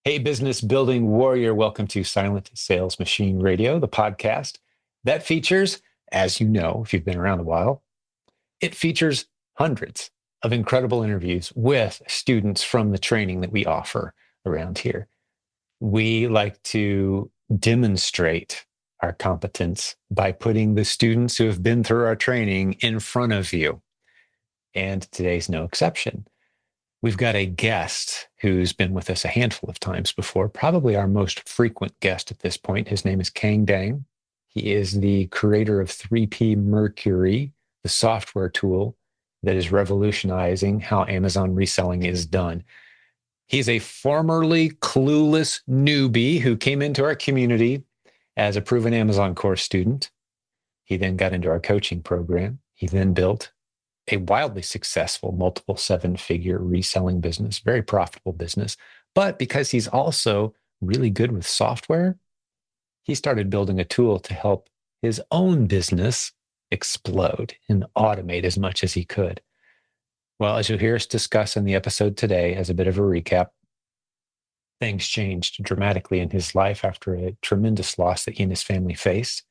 Hey, business building warrior, welcome to Silent Sales Machine Radio, the podcast that features, as you know, if you've been around a while, it features hundreds of incredible interviews with students from the training that we offer around here. We like to demonstrate our competence by putting the students who have been through our training in front of you. And today's no exception. We've got a guest who's been with us a handful of times before, probably our most frequent guest at this point. His name is Kang Dang. He is the creator of 3P Mercury, the software tool that is revolutionizing how Amazon reselling is done. He's a formerly clueless newbie who came into our community as a proven Amazon course student. He then got into our coaching program. He then built a wildly successful multiple seven-figure reselling business, very profitable business. But because he's also really good with software, he started building a tool to help his own business explode and automate as much as he could. Well, as you'll hear us discuss in the episode today, as a bit of a recap, things changed dramatically in his life after a tremendous loss that he and his family faced.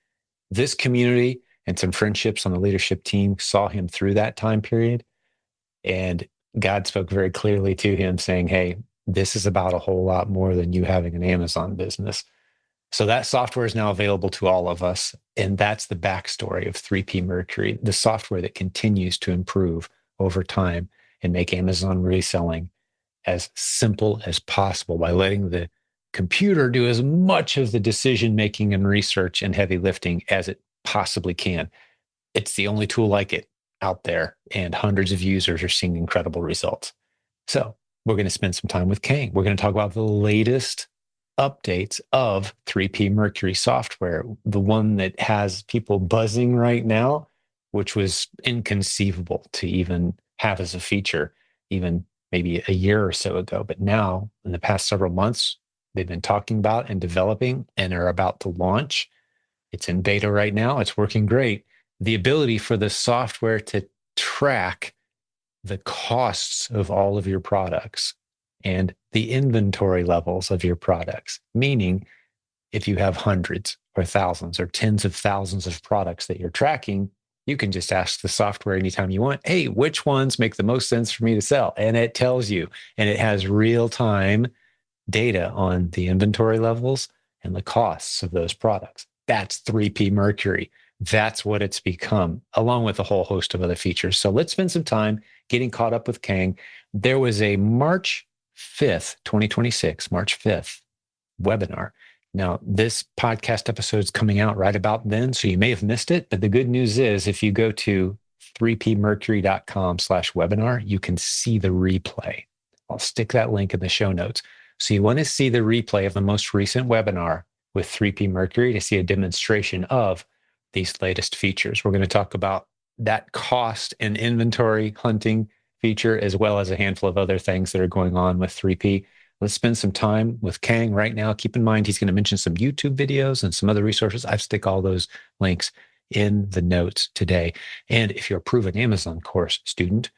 This community and some friendships on the leadership team saw him through that time period. And God spoke very clearly to him saying, hey, this is about a whole lot more than you having an Amazon business. So that software is now available to all of us. And that's the backstory of 3P Mercury, the software that continues to improve over time and make Amazon reselling as simple as possible by letting the computer do as much of the decision making and research and heavy lifting as it possibly can. It's the only tool like it out there, and hundreds of users are seeing incredible results. So we're going to spend some time with Kang. We're going to talk about the latest updates of 3P Mercury software, the one that has people buzzing right now, which was inconceivable to even have as a feature, even maybe a year or so ago. But now, in the past several months, they've been talking about and developing and are about to launch. It's in beta right now. It's working great. The ability for the software to track the costs of all of your products and the inventory levels of your products, meaning if you have hundreds or thousands or tens of thousands of products that you're tracking, you can just ask the software anytime you want, hey, which ones make the most sense for me to sell? And it tells you, and it has real-time data on the inventory levels and the costs of those products. That's 3P Mercury. That's what it's become, along with a whole host of other features. So let's spend some time getting caught up with Kang. There was a March 5th, 2026, March 5th webinar. Now, this podcast episode is coming out right about then, so you may have missed it. But the good news is if you go to 3pmercury.com/webinar, you can see the replay. I'll stick that link in the show notes. So you want to see the replay of the most recent webinar with 3P Mercury to see a demonstration of these latest features. We're going to talk about that cost and inventory hunting feature, as well as a handful of other things that are going on with 3P. Let's spend some time with Kang right now. Keep in mind, he's going to mention some YouTube videos and some other resources. I've stick all those links in the notes today. And if you're a proven Amazon course student,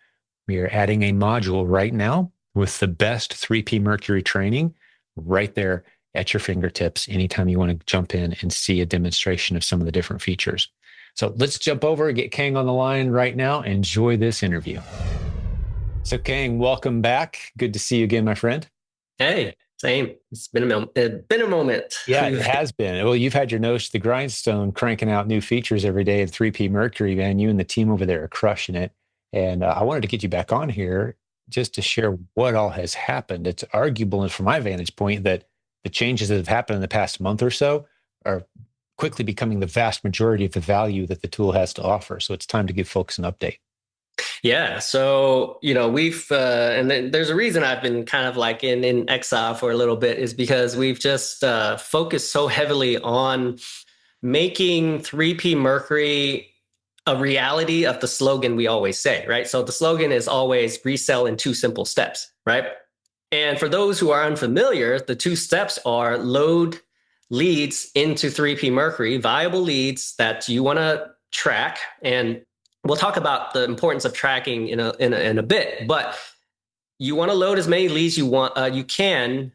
we are adding a module right now with the best 3P Mercury training right there at your fingertips anytime you want to jump in and see a demonstration of some of the different features. So let's jump over and get Kang on the line right now. Enjoy this interview. So Kang, welcome back. Good to see you again, my friend. Hey, same. It's been a moment. Yeah, it has been. Well, you've had your nose to the grindstone cranking out new features every day in 3P Mercury, man. You and the team over there are crushing it. And I wanted to get you back on here just to share what all has happened. It's arguable, and from my vantage point, that the changes that have happened in the past month or so are quickly becoming the vast majority of the value that the tool has to offer. So it's time to give folks an update. Yeah. So, we've, and then there's a reason I've been kind of like in exile for a little bit, is because we've just focused so heavily on making 3P Mercury a reality of the slogan we always say, right? So the slogan is always resell in 2 simple steps, right? And for those who are unfamiliar, the 2 steps are load leads into 3P Mercury, viable leads that you want to track. And we'll talk about the importance of tracking in a bit. But you want to load as many leads you can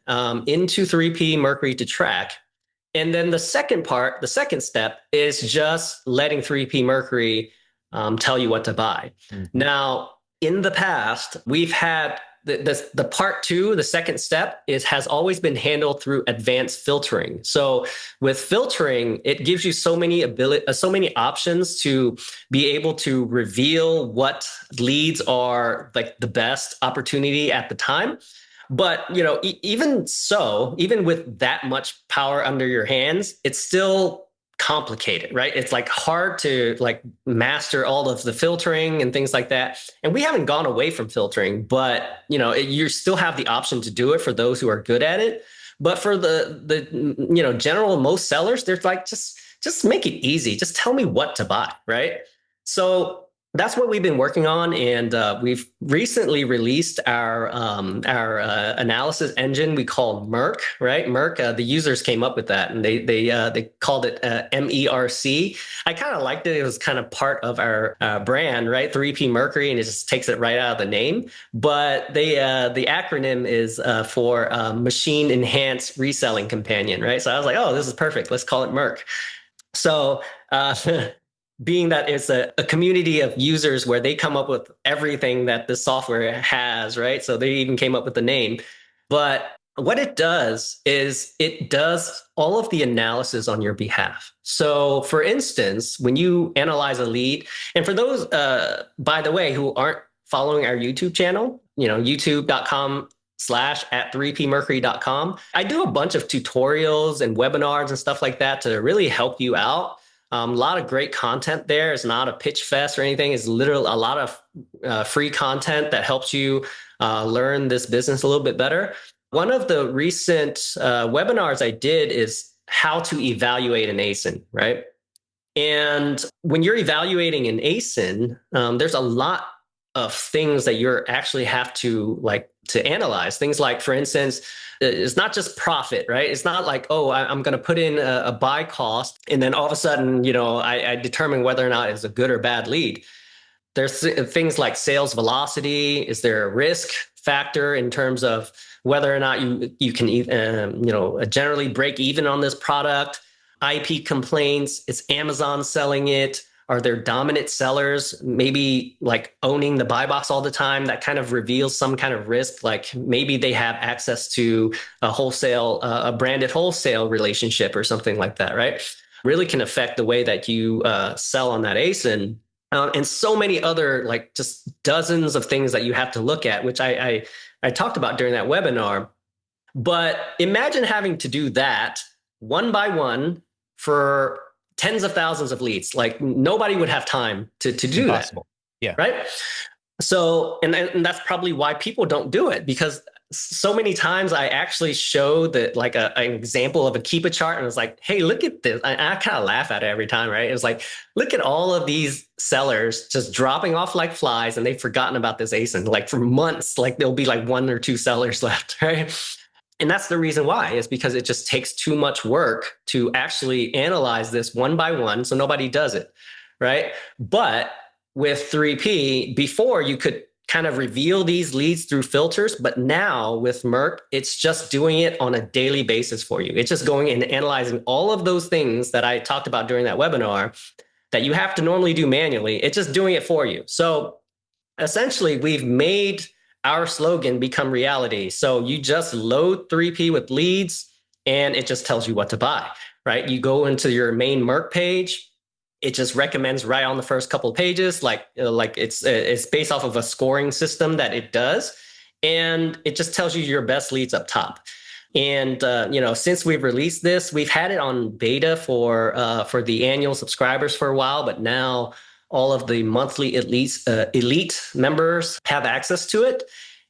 into 3P Mercury to track. And then the second part, the second step is just letting 3P Mercury tell you what to buy. Mm-hmm. Now, in the past, we've had the part two, the second step has always been handled through advanced filtering. So with filtering, it gives you so many options to be able to reveal what leads are like the best opportunity at the time. But even so, even with that much power under your hands, it's still complicated, right? It's like hard to like master all of the filtering and things like that. And we haven't gone away from filtering, but you still have the option to do it for those who are good at it. But for the general most sellers, they're like, just make it easy. Just tell me what to buy, right? So that's what we've been working on, and we've recently released our analysis engine we call Merc, right? Merc. The users came up with that, and they called it MERC. I kind of liked it. It was kind of part of our brand, right? 3P Mercury, and it just takes it right out of the name. But the acronym is for Machine Enhanced Reselling Companion, right? So I was like, oh, this is perfect. Let's call it Merc. So being that it's a community of users where they come up with everything that the software has, right? So they even came up with the name. But what it does is it does all of the analysis on your behalf. So for instance, when you analyze a lead, and for those, by the way, who aren't following our YouTube channel, youtube.com/@3pmercury.com. I do a bunch of tutorials and webinars and stuff like that to really help you out. A lot of great content there. It's not a pitch fest or anything. It's literally a lot of free content that helps you learn this business a little bit better. One of the recent webinars I did is how to evaluate an ASIN, right? And when you're evaluating an ASIN, there's a lot of things that you're actually have to analyze. Things like, for instance, it's not just profit, right? It's not like, oh, I'm going to put in a buy cost, and then all of a sudden, I determine whether or not it's a good or bad lead. There's things like sales velocity. Is there a risk factor in terms of whether or not you can generally break even on this product? IP complaints. Is Amazon selling it? Are there dominant sellers maybe like owning the buy box all the time? That kind of reveals some kind of risk. Like maybe they have access to a branded wholesale relationship or something like that, right? Really can affect the way that you sell on that ASIN. And so many other, like just dozens of things that you have to look at, which I talked about during that webinar. But imagine having to do that one by one for tens of thousands of leads. Like nobody would have time to do Impossible. that. Yeah. Right. So, and that's probably why people don't do it, because so many times I actually show that like an example of a Keepa chart, and it's like, hey, look at this. I kind of laugh at it every time, right? It's like, look at all of these sellers just dropping off like flies, and they've forgotten about this ASIN. Like for months, like there'll be like one or two sellers left, right? And that's the reason why, is because it just takes too much work to actually analyze this one by one. So nobody does it, right? But with 3P, before you could kind of reveal these leads through filters, but now with Merc, it's just doing it on a daily basis for you. It's just going and analyzing all of those things that I talked about during that webinar that you have to normally do manually. It's just doing it for you. So essentially, we've made our slogan become reality. So you just load 3P with leads, and it just tells you what to buy, right? You go into your main Merc page. It just recommends right on the first couple of pages, like it's based off of a scoring system that it does, and it just tells you your best leads up top. And since we've released this, we've had it on beta for the annual subscribers for a while, but now all of the monthly elite members have access to it.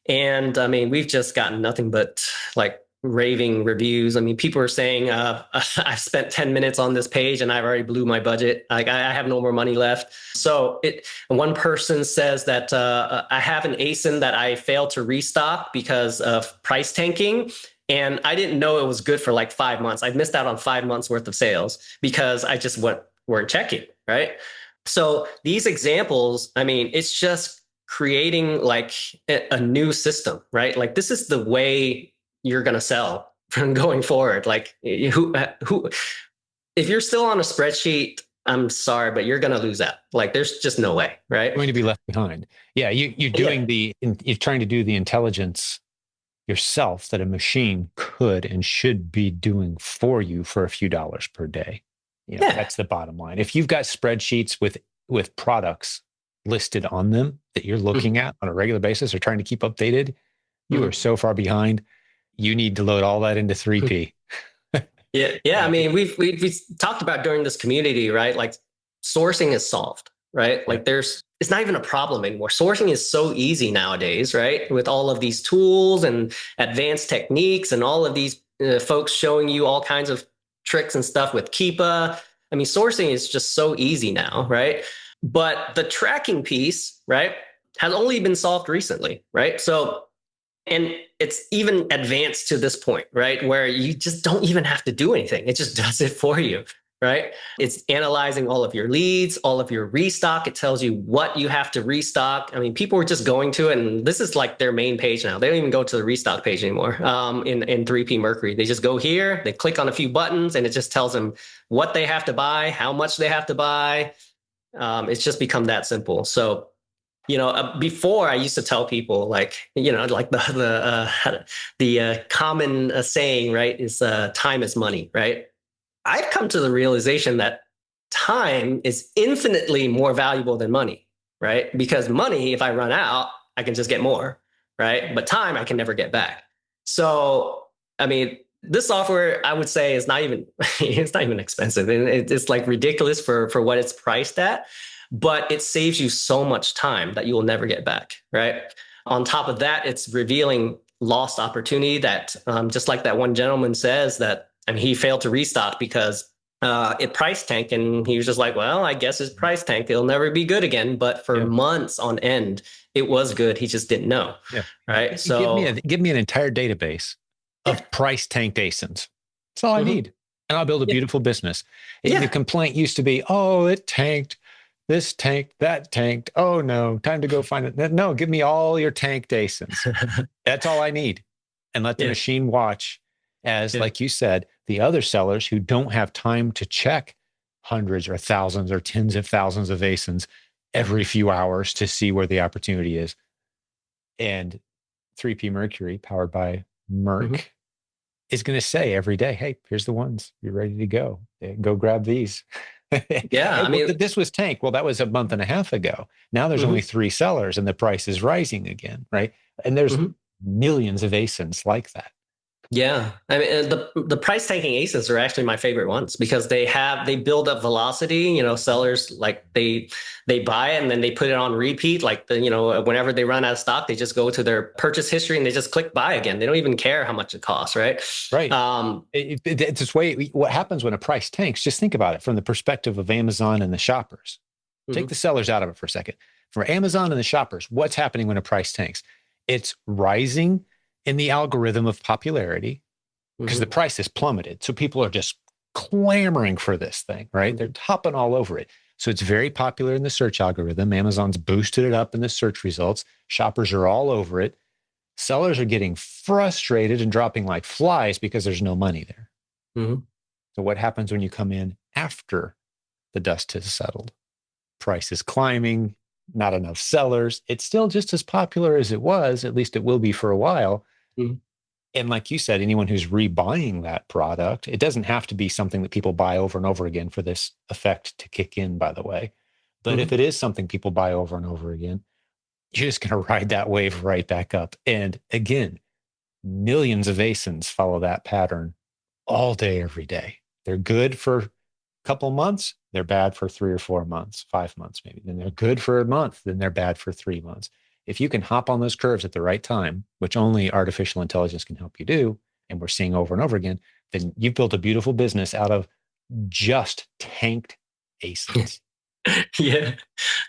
And I mean, we've just gotten nothing but like raving reviews. I mean, people are saying, I've spent 10 minutes on this page and I've already blew my budget. Like I have no more money left. So one person says that I have an ASIN that I failed to restock because of price tanking. And I didn't know it was good for like 5 months. I missed out on 5 months worth of sales because I just weren't checking, right? So these examples, I mean, it's just creating like a new system, right? Like this is the way you're going to sell from going forward. Like who, if you're still on a spreadsheet, I'm sorry, but you're going to lose out. Like there's just no way, right? Going to be left behind. Yeah, you're trying to do the intelligence yourself that a machine could and should be doing for you for a few dollars per day. That's the bottom line. If you've got spreadsheets with products listed on them that you're looking at on a regular basis or trying to keep updated, you are so far behind. You need to load all that into 3P. Yeah. I mean, we've talked about during this community, right? Like sourcing is solved, right? Like it's not even a problem anymore. Sourcing is so easy nowadays, right? With all of these tools and advanced techniques and all of these folks showing you all kinds of tricks and stuff with Keepa. I mean, sourcing is just so easy now, right? But the tracking piece, right, has only been solved recently, right? So, and it's even advanced to this point, right? Where you just don't even have to do anything. It just does it for you, right? It's analyzing all of your leads, all of your restock. It tells you what you have to restock. I mean, people were just going to it, and this is like their main page now. They don't even go to the restock page anymore in 3P Mercury. They just go here, they click on a few buttons, and it just tells them what they have to buy, how much they have to buy. It's just become that simple. So, before I used to tell people like, like the common saying, right, is time is money, right? I've come to the realization that time is infinitely more valuable than money, right? Because money, if I run out, I can just get more, right? But time I can never get back. So, I mean, this software I would say is not even it's not even expensive, and it's like ridiculous for what it's priced at, but it saves you so much time that you will never get back, right? On top of that, it's revealing lost opportunity that just like that one gentleman says that, and he failed to restock because it price tanked, and he was just like, well, I guess it's price tanked, it'll never be good again. But for months on end, it was good. He just didn't know. Yeah. Right. So give me an entire database of price tanked ASINs. That's all I need. And I'll build a beautiful business. The complaint used to be, oh, it tanked. This tanked, that tanked. Oh no, time to go find it. No, give me all your tanked ASINs. That's all I need. And let the machine watch as, like you said, the other sellers who don't have time to check hundreds or thousands or tens of thousands of ASINs every few hours to see where the opportunity is. And 3P Mercury, powered by Merc, is going to say every day, hey, here's the ones. You're ready to go. Go grab these. Yeah, I mean, this was tanked. Well, that was a month and a half ago. Now there's only 3 sellers and the price is rising again, right? And there's millions of ASINs like that. Yeah, I mean, the price tanking ASINs are actually my favorite ones because they build up velocity. Sellers like they buy it and then they put it on repeat. Like whenever they run out of stock, they just go to their purchase history and they just click buy again. They don't even care how much it costs, right? Right. It's this way. What happens when a price tanks? Just think about it from the perspective of Amazon and the shoppers. Take the sellers out of it for a second. For Amazon and the shoppers, what's happening when a price tanks? It's rising in the algorithm of popularity because the price has plummeted. So people are just clamoring for this thing, right? They're hopping all over it. So it's very popular in the search algorithm. Amazon's boosted it up in the search results. Shoppers are all over it. Sellers are getting frustrated and dropping like flies because there's no money there. So what happens when you come in after the dust has settled? Price is climbing, not enough sellers. It's still just as popular as it was. At least it will be for a while. And like you said, anyone who's rebuying that product, it doesn't have to be something that people buy over and over again for this effect to kick in, by the way. But if it is something people buy over and over again, you're just going to ride that wave right back up. And again, millions of ASINs follow that pattern all day, every day. They're good for a couple months. They're bad for 3 or 4 months, 5 months maybe. Then they're good for a month. Then they're bad for 3 months. If you can hop on those curves at the right time, which only artificial intelligence can help you do, and we're seeing over and over again, then you've built a beautiful business out of just tanked ASINs. Yeah.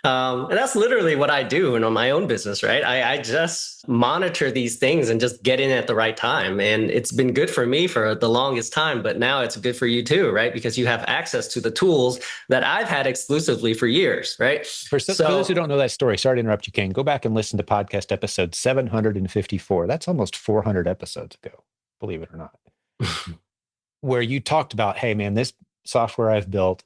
And that's literally what I do in my own business, right? I just monitor these things and just get in at the right time. And it's been good for me for the longest time, but now it's good for you too, right? Because you have access to the tools that I've had exclusively for years, right? For those who So don't know that story, sorry to interrupt you, Kane, go back and listen to podcast episode 754. That's almost 400 episodes ago, believe it or not, where you talked about, hey, man, this software I've built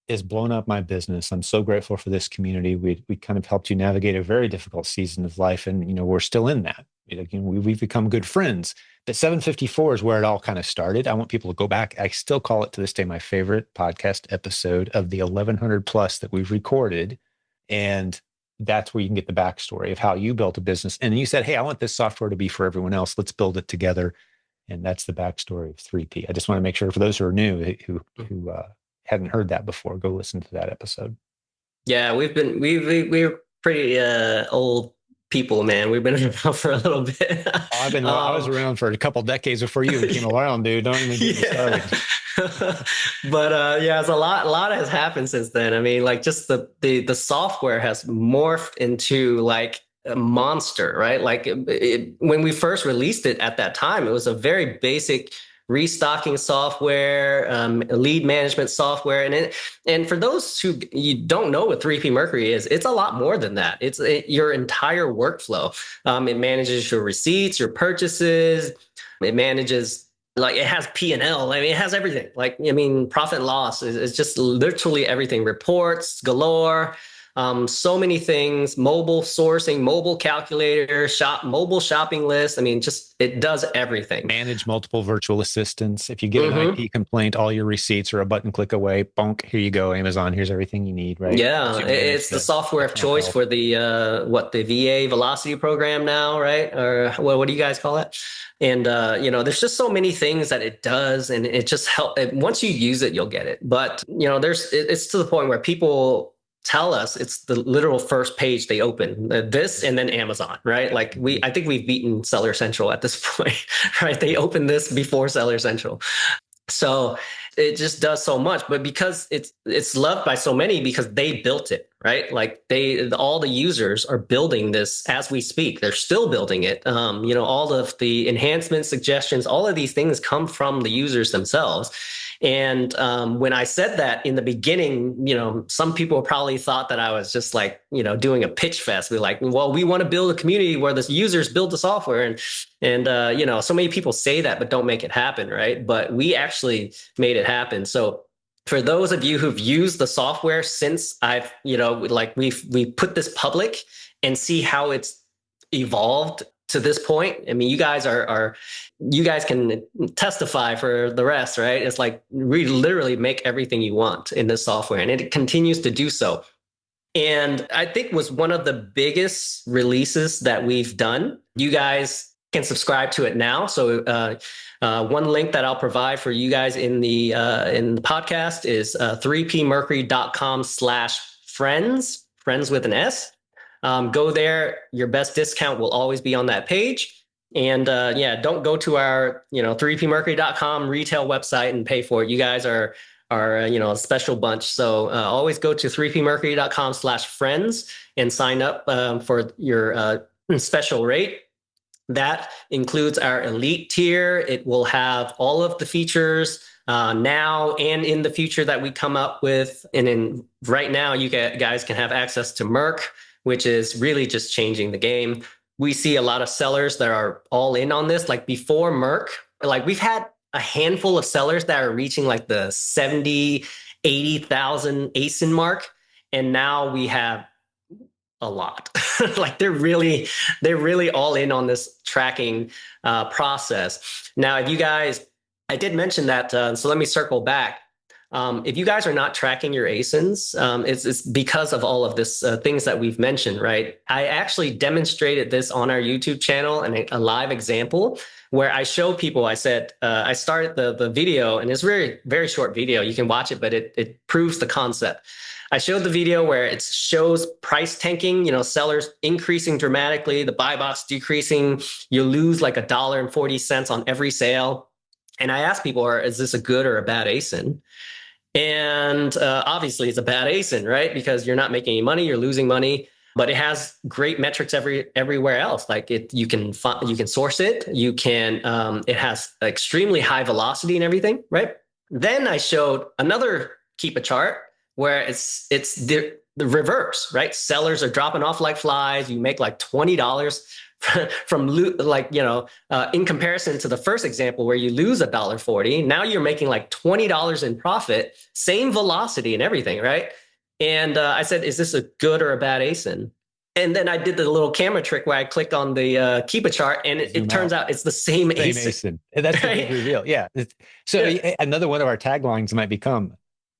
has blown up my business. I'm so grateful for this community. We kind of helped you navigate a very difficult season of life, and we're still in that. We've become good friends. But 754 is where it all kind of started. I want people to go back. I still call it to this day my favorite podcast episode of the 1100 plus that we've recorded, and that's where you can get the backstory of how you built a business. And you said, "Hey, I want this software to be for everyone else. Let's build it together." And that's the backstory of 3P. I just want to make sure for those who are new, who hadn't heard that before, go listen to that episode. yeah, we're pretty old people, man. We've been around for a little bit. I was around for a couple decades before you even came around, dude. Don't even get me started. But yeah, it's a lot has happened since then. I mean, like just the software has morphed into like a monster, right? Like when we first released it at that time, it was a very basic restocking software, lead management software, and for those who you don't know what 3P Mercury is, it's a lot more than that. It's your entire workflow. It manages your receipts, your purchases. It manages, like, it has P&L. I mean, it has everything. Like, I mean, profit and loss is just literally everything. Reports galore. So many things, mobile sourcing, mobile calculator, mobile shopping list. I mean, just it does everything. Manage multiple virtual assistants. If you get an IP complaint, all your receipts are a button click away. Bonk, here you go, Amazon. Here's everything you need, right? Yeah, it's the software of choice for the the VA Velocity program now, right? Or what do you guys call it? And there's just so many things that it does, and it just once you use it, you'll get it. But it's to the point where people tell us it's the literal first page they open, this and then Amazon, right? Like I think we've beaten Seller Central at this point, right? They opened this before Seller Central. So it just does so much, but because it's loved by so many because they built it, right? Like all the users are building this as we speak. They're still building it. All of the enhancements, suggestions, all of these things come from the users themselves. And when I said that in the beginning, some people probably thought that I was just like, doing a pitch fest. We're like, well, we want to build a community where the users build the software. And so many people say that, but don't make it happen, right? But we actually made it happen. So for those of you who've used the software since I've, we put this public and see how it's evolved to this point. I mean, you guys you guys can testify for the rest, right? It's like we literally make everything you want in this software, and it continues to do so. And I think was one of the biggest releases that we've done. You guys can subscribe to it now. So one link that I'll provide for you guys in the podcast is 3pmercury.com/friends, friends with an S. Go there. Your best discount will always be on that page. And don't go to our 3pmercury.com retail website and pay for it. You guys are a special bunch. So always go to 3pmercury.com/friends and sign up for your special rate. That includes our elite tier. It will have all of the features now and in the future that we come up with. And right now, you guys can have access to Merc, which is really just changing the game. We see a lot of sellers that are all in on this. Like before Merc, like we've had a handful of sellers that are reaching like the 70, 80,000 ASIN mark. And now we have a lot. Like they're really all in on this tracking process. Now, if you guys, I did mention that, so let me circle back. If you guys are not tracking your ASINs, it's because of all of this things that we've mentioned, right? I actually demonstrated this on our YouTube channel and a live example where I show people, I said, I started the video, and it's very, very short video. You can watch it, but it proves the concept. I showed the video where it shows price tanking, sellers increasing dramatically, the buy box decreasing, you lose like $1.40 on every sale. And I asked people, is this a good or a bad ASIN? And obviously, it's a bad ASIN, right? Because you're not making any money, you're losing money. But it has great metrics everywhere else. Like you can source it. You can. It has extremely high velocity and everything, right? Then I showed another keep a chart where it's the reverse, right? Sellers are dropping off like flies. You make like $20 from in comparison to the first example where you lose $1.40. Now you're making like $20 in profit, same velocity and everything, right? And I said, is this a good or a bad ASIN? And then I did the little camera trick where I clicked on the keep a chart, and it turns out it's the same ASIN. And that's the big reveal. Yeah. Another one of our taglines might become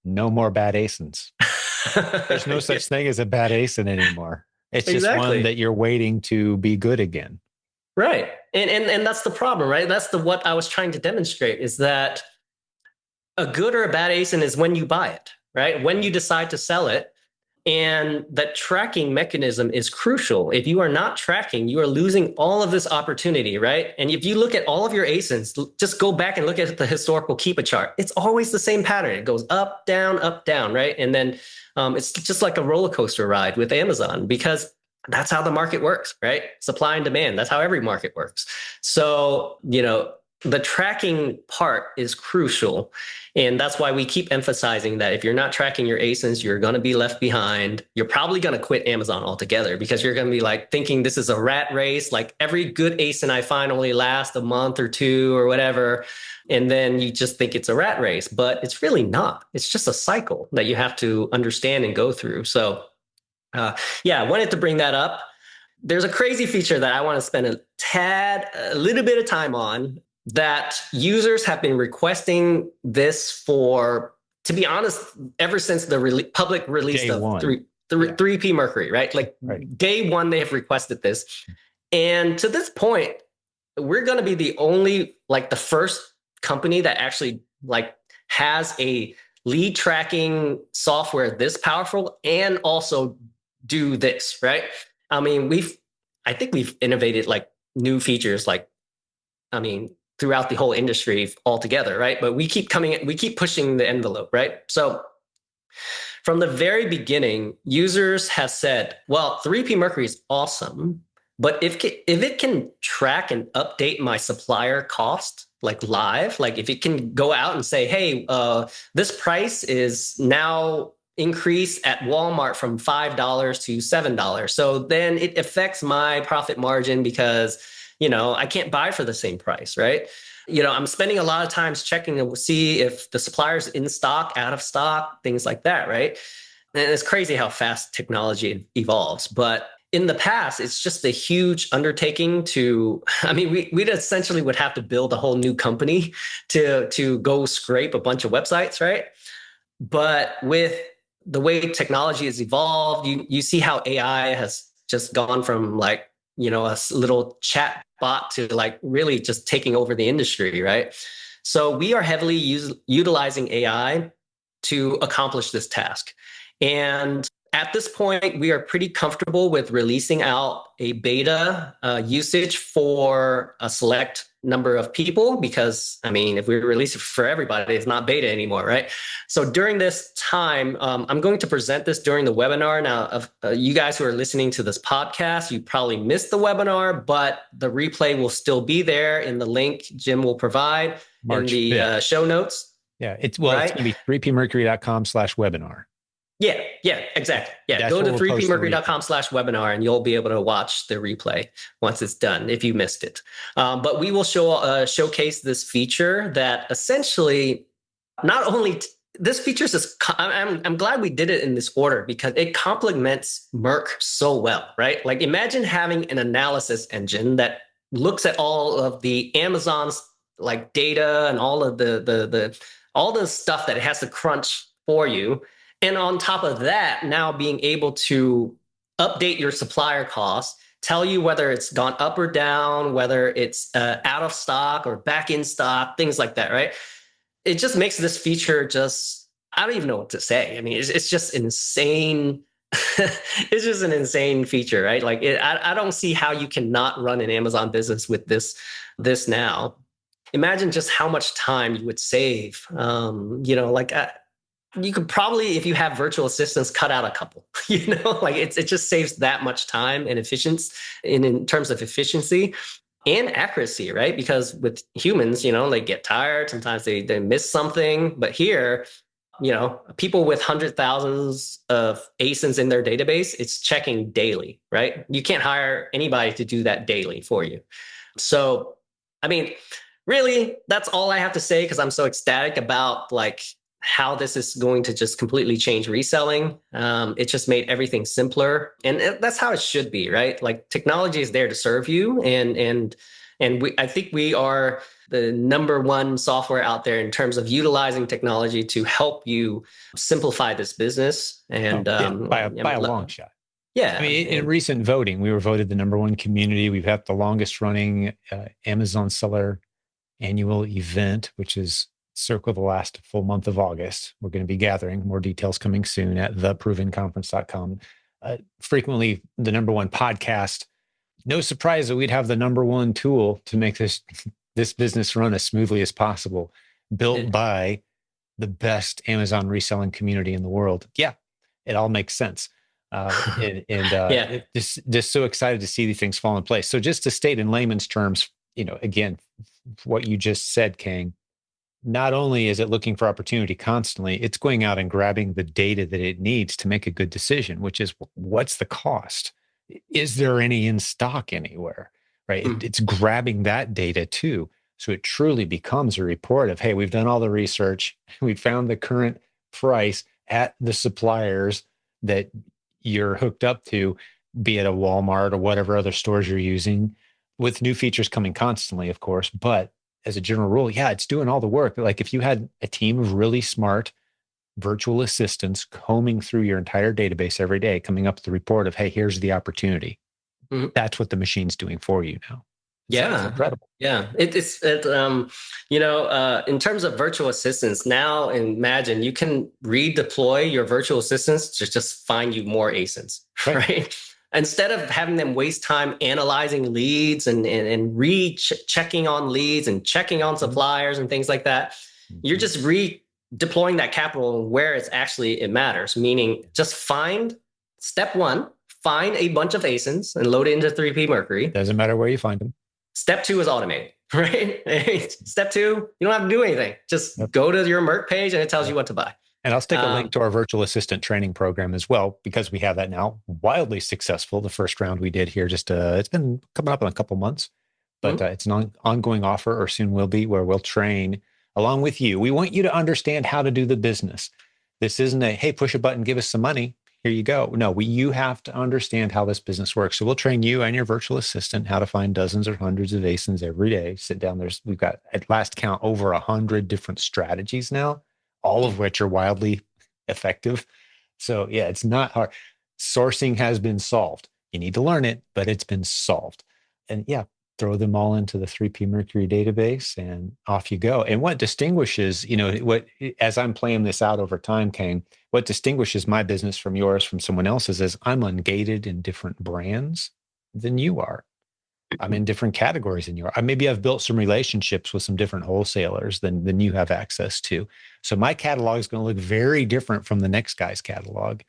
no more bad ASINs. There's no such thing as a bad ASIN anymore. It's just one that you're waiting to be good again. Right. And that's the problem, right? That's what I was trying to demonstrate, is that a good or a bad ASIN is when you buy it, right? When you decide to sell it. And that tracking mechanism is crucial. If you are not tracking, you are losing all of this opportunity, right? And if you look at all of your ASINs, just go back and look at the historical keep a chart. It's always the same pattern. It goes up, down, right? And then it's just like a roller coaster ride with Amazon, because that's how the market works, right? Supply and demand. That's how every market works. So, the tracking part is crucial. And that's why we keep emphasizing that if you're not tracking your ASINs, you're going to be left behind. You're probably going to quit Amazon altogether, because you're going to be like thinking this is a rat race. Like every good ASIN I find only lasts a month or two or whatever. And then you just think it's a rat race, but it's really not. It's just a cycle that you have to understand and go through. So I wanted to bring that up. There's a crazy feature that I want to spend a little bit of time on, that users have been requesting this for, to be honest, ever since the public release day of one. 3P Mercury, right? Like day one, they have requested this. And to this point, we're going to be the first company that actually has a lead tracking software this powerful and also do this, right? I mean, I think we've innovated new features throughout the whole industry altogether, right? But we keep pushing the envelope, right? So from the very beginning, users have said, well, 3P Mercury is awesome, but if it can track and update my supplier cost, live, if it can go out and say, hey, this price is now increased at Walmart from $5 to $7. So then it affects my profit margin, because I can't buy for the same price, right? I'm spending a lot of times checking to see if the supplier's in stock, out of stock, things like that, right? And it's crazy how fast technology evolves. But in the past, it's just a huge undertaking we'd essentially would have to build a whole new company to go scrape a bunch of websites, right? But with the way technology has evolved, you see how AI has just gone from a little chat bot to really just taking over the industry, right? So we are heavily utilizing AI to accomplish this task. And at this point, we are pretty comfortable with releasing out a beta usage for a select number of people, because if we release it for everybody, it's not beta anymore, right? So during this time, I'm going to present this during the webinar. Now, you guys who are listening to this podcast, you probably missed the webinar, but the replay will still be there in the link Jim will provide March in the 5th. show notes. Yeah, it's going to be 3pmercury.com/webinar. Yeah, exactly. Yeah, go to 3pmercury.com/webinar and you'll be able to watch the replay once it's done if you missed it. But we will showcase this feature that essentially not only this feature is. I'm glad we did it in this order, because it complements Merc so well, right? Imagine having an analysis engine that looks at all of the Amazon's data and all of all the stuff that it has to crunch for you. And on top of that, now being able to update your supplier costs, tell you whether it's gone up or down, whether it's out of stock or back in stock, things like that, right? It just makes this feature I don't even know what to say. It's just insane. It's just an insane feature, right? I don't see how you cannot run an Amazon business with this now. Imagine just how much time you would save. you could probably, if you have virtual assistants, cut out a couple. Like it just saves that much time and efficiency in terms of efficiency and accuracy, right? Because with humans, they get tired. Sometimes they miss something. But here, people with hundred thousands of ASINs in their database, it's checking daily, right? You can't hire anybody to do that daily for you. So, I mean, really, that's all I have to say because I'm so ecstatic about like how this is going to just completely change reselling. It just made everything simpler, and that's how it should be, right? Like technology is there to serve you, and I think we are the number one software out there in terms of utilizing technology to help you simplify this business. And by a long shot. Yeah. I mean, in recent voting, we were voted the number one community. We've had the longest running Amazon seller annual event, which is circle the last full month of August. We're going to be gathering more details coming soon at theprovenconference.com. Frequently the number one podcast. No surprise that we'd have the number one tool to make this business run as smoothly as possible, built by the best Amazon reselling community in the world. Yeah, it all makes sense. Just so excited to see these things fall in place. So just to state in layman's terms, again, what you just said, Kang, not only is it looking for opportunity constantly, it's going out and grabbing the data that it needs to make a good decision, which is what's the cost? Is there any in stock anywhere? Right? It's grabbing that data too. So it truly becomes a report of, hey, we've done all the research. We found the current price at the suppliers that you're hooked up to, be it a Walmart or whatever other stores you're using, with new features coming constantly, of course. But as a general rule, yeah, it's doing all the work. Like if you had a team of really smart virtual assistants combing through your entire database every day, coming up with the report of, hey, here's the opportunity. That's what the machine's doing for you now. Yeah, it's incredible. Yeah, in terms of virtual assistants, now imagine you can redeploy your virtual assistants to just find you more ASINs, right? Instead of having them waste time analyzing leads and checking on leads and checking on suppliers and things like that, you're just redeploying that capital where it matters. Meaning, just step one, find a bunch of ASINs and load it into 3P Mercury. Doesn't matter where you find them. Step two is automated, right? Step two, you don't have to do anything. Just go to your Merc page and it tells you what to buy. And I'll stick a link to our virtual assistant training program as well, because we have that now. Wildly successful. The first round we did here, it's been coming up in a couple months, but it's an ongoing offer, or soon will be, where we'll train along with you. We want you to understand how to do the business. This isn't a, hey, push a button, give us some money. Here you go. No, you have to understand how this business works. So we'll train you and your virtual assistant how to find dozens or hundreds of ASINs every day. Sit down. We've got, at last count, over 100 different strategies now, all of which are wildly effective. So yeah, it's not hard. Sourcing has been solved. You need to learn it, but it's been solved. And yeah, throw them all into the 3P Mercury database and off you go. And what distinguishes, as I'm playing this out over time, Kang, what distinguishes my business from yours, from someone else's, is I'm ungated in different brands than you are. I'm in different categories than you are. Maybe I've built some relationships with some different wholesalers than you have access to. So my catalog is going to look very different from the next guy's catalog.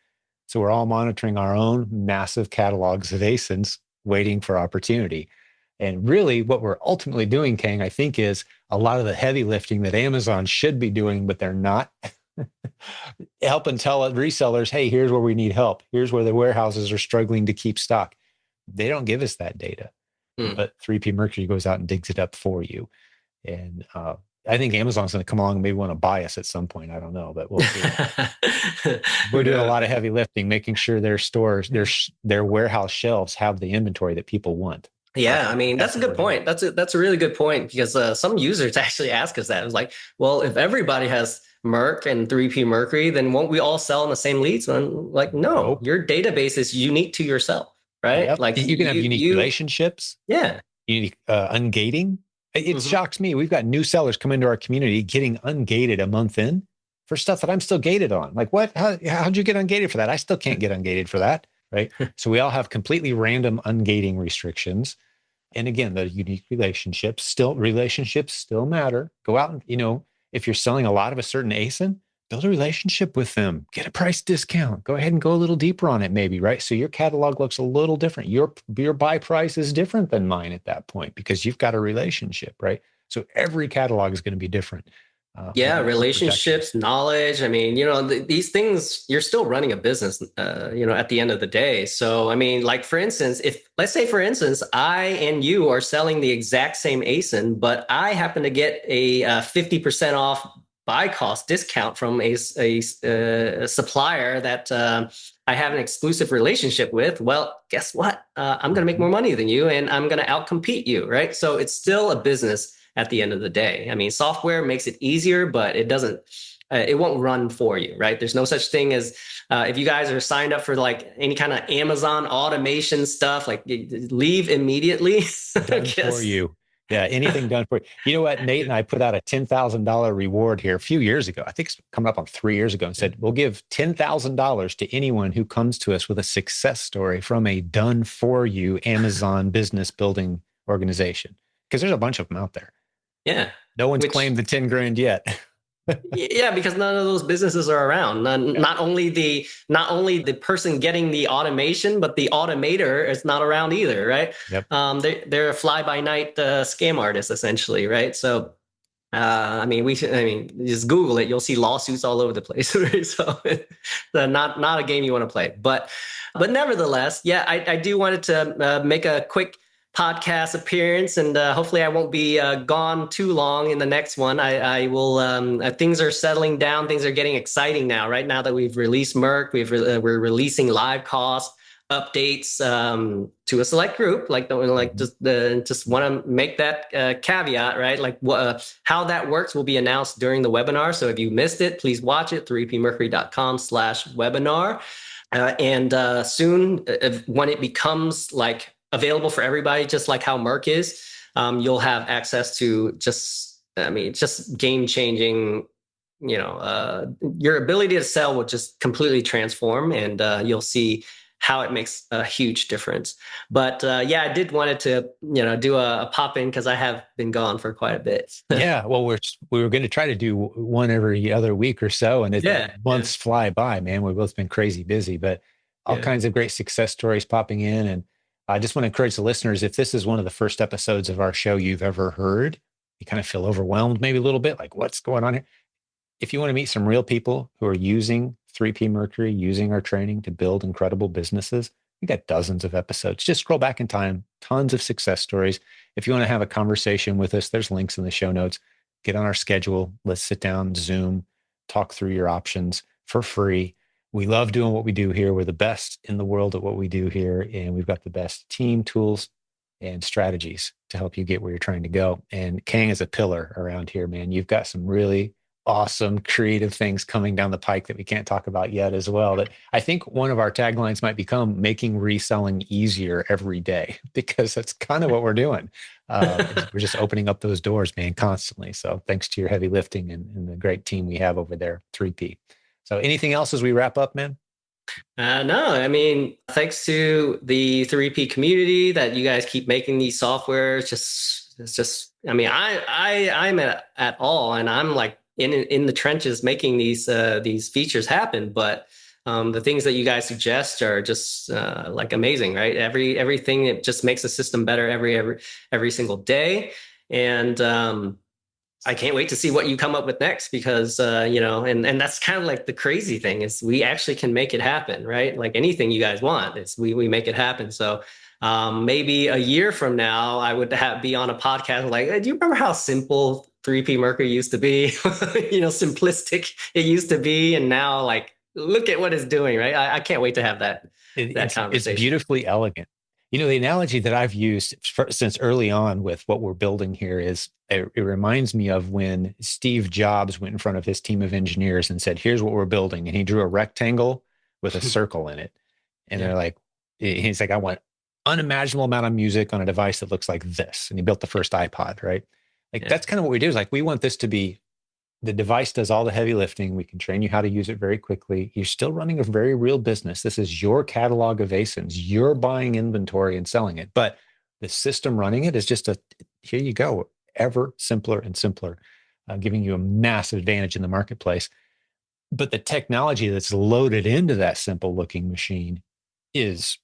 So we're all monitoring our own massive catalogs of ASINs, waiting for opportunity. And really what we're ultimately doing, Kang, I think, is a lot of the heavy lifting that Amazon should be doing, but they're not. Help and tell resellers, hey, here's where we need help. Here's where the warehouses are struggling to keep stock. They don't give us that data, but 3P Mercury goes out and digs it up for you. And I think Amazon's going to come along and maybe want to buy us at some point. I don't know, but we'll see. We're doing a lot of heavy lifting, making sure their stores, their warehouse shelves have the inventory that people want. Yeah, I mean, that's a good point. That's a really good point, because some users actually ask us that. It's like, well, if everybody has Merc and 3P Mercury, then won't we all sell in the same leads? And I'm like, no, your database is unique to yourself, right? Yep. Like you can have unique relationships. Yeah. Unique ungating. It shocks me. We've got new sellers come into our community getting ungated a month in for stuff that I'm still gated on. Like, what? How'd you get ungated for that? I still can't get ungated for that. Right. So we all have completely random ungating restrictions. And again, the unique relationships still matter. Go out and, if you're selling a lot of a certain ASIN, build a relationship with them, get a price discount, go ahead and go a little deeper on it maybe, right? So your catalog looks a little different. Your buy price is different than mine at that point because you've got a relationship, right? So every catalog is going to be different. Yeah, For protection. relationships, knowledge. I mean, these things, you're still running a business, at the end of the day. So, I mean, like for instance, if let's say, for instance, I and you are selling the exact same ASIN, but I happen to get a 50% off buy cost discount from a supplier that I have an exclusive relationship with. Well, guess what? I'm going to make Mhm. more money than you and I'm going to outcompete you, right? So it's still a business at the end of the day. I mean, software makes it easier, but it doesn't. It won't run for you, right? There's no such thing as if you guys are signed up for like any kind of Amazon automation stuff, like leave immediately. I Done for guess. you. Yeah, anything done for you. You know what? Nate and I put out a $10,000 reward here a few years ago. I think it's coming up on 3 years ago, and said we'll give $10,000 to anyone who comes to us with a success story from a done for you Amazon business building organization. Because there's a bunch of them out there. Yeah, No one's which claimed the 10 grand yet. yeah, because none of those businesses are around. Yeah. Not only the person getting the automation, but the automator is not around either, right? Yep. They're a fly by night scam artist essentially, right? So I mean, just Google it. You'll see lawsuits all over the place. Right? So, not a game you want to play. But nevertheless, yeah, I do wanted to make a quick podcast appearance, and hopefully, I won't be gone too long in the next one. I will. Things are settling down. Things are getting exciting now. Right now that we've released Merc, we're releasing live cost updates to a select group, like just want to make that caveat, right? Like how that works will be announced during the webinar. So if you missed it, please watch it, 3pmercury.com/webinar. And soon, when it becomes like available for everybody, just like how Merc is, you'll have access to just game changing. Your ability to sell will just completely transform, and you'll see how it makes a huge difference. But yeah, I did wanted to do a pop in because I have been gone for quite a bit. Yeah, well, we were going to try to do one every other week or so, and Yeah, yeah, months fly by, man. We've both been crazy busy, but all yeah. kinds of great success stories popping in. And I just want to encourage the listeners, if this is one of the first episodes of our show you've ever heard, you kind of feel overwhelmed maybe a little bit, like what's going on here? If you want to meet some real people who are using 3P Mercury, using our training to build incredible businesses, we got dozens of episodes. Just scroll back in time, tons of success stories. If you want to have a conversation with us, there's links in the show notes. Get on our schedule. Let's sit down, Zoom, talk through your options for free. We love doing what we do here. We're the best in the world at what we do here, and we've got the best team tools and strategies to help you get where you're trying to go. And Kang is a pillar around here, man. You've got some really awesome creative things coming down the pike that we can't talk about yet as well, that I think one of our taglines might become making reselling easier every day, because that's kind of what we're doing. We're just opening up those doors, man, constantly. So thanks to your heavy lifting and the great team we have over there, 3P. So anything else as we wrap up, man? No, I mean, thanks to the 3P community that you guys keep making these softwares. It's just, I mean, I'm at all, and I'm like in the trenches making these features happen. But the things that you guys suggest are just like amazing, right? Everything that just makes the system better every single day, and I can't wait to see what you come up with next, because and that's kind of like the crazy thing is we actually can make it happen, right? Like anything you guys want, it's we make it happen. So maybe a year from now, I would be on a podcast like, hey, do you remember how simple 3P Mercury used to be? Simplistic it used to be, and now like look at what it's doing, right? I can't wait to have that It's conversation. beautifully elegant. The analogy that I've used since early on with what we're building here is it reminds me of when Steve Jobs went in front of his team of engineers and said, "Here's what we're building," and he drew a rectangle with a circle in it, and Yeah, they're like, he's like, "I want unimaginable amount of music on a device that looks like this," and he built the first iPod, right? Like yeah. that's kind of what we do. Is like we want this to be the device does all the heavy lifting. We can train you how to use it very quickly. You're still running a very real business. This is your catalog of ASINs. You're buying inventory and selling it. But the system running it is just here you go, ever simpler and simpler, giving you a massive advantage in the marketplace. But the technology that's loaded into that simple looking machine is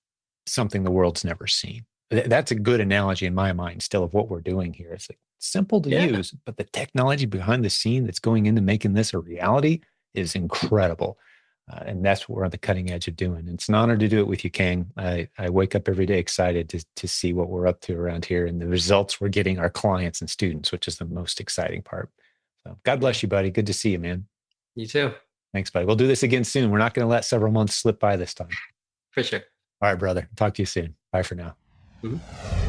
something the world's never seen. That's a good analogy in my mind still of what we're doing here. It's like simple to Yeah. use, but the technology behind the scene that's going into making this a reality is incredible. And that's what we're on the cutting edge of doing. It's an honor to do it with you, Kang. I wake up every day excited to see what we're up to around here and the results we're getting our clients and students, which is the most exciting part. So God Yeah. bless you, buddy. Good to see you, man. You too. Thanks, buddy. We'll do this again soon. We're not going to let several months slip by this time. For sure. All right, brother. Talk to you soon. Bye for now. Mhm.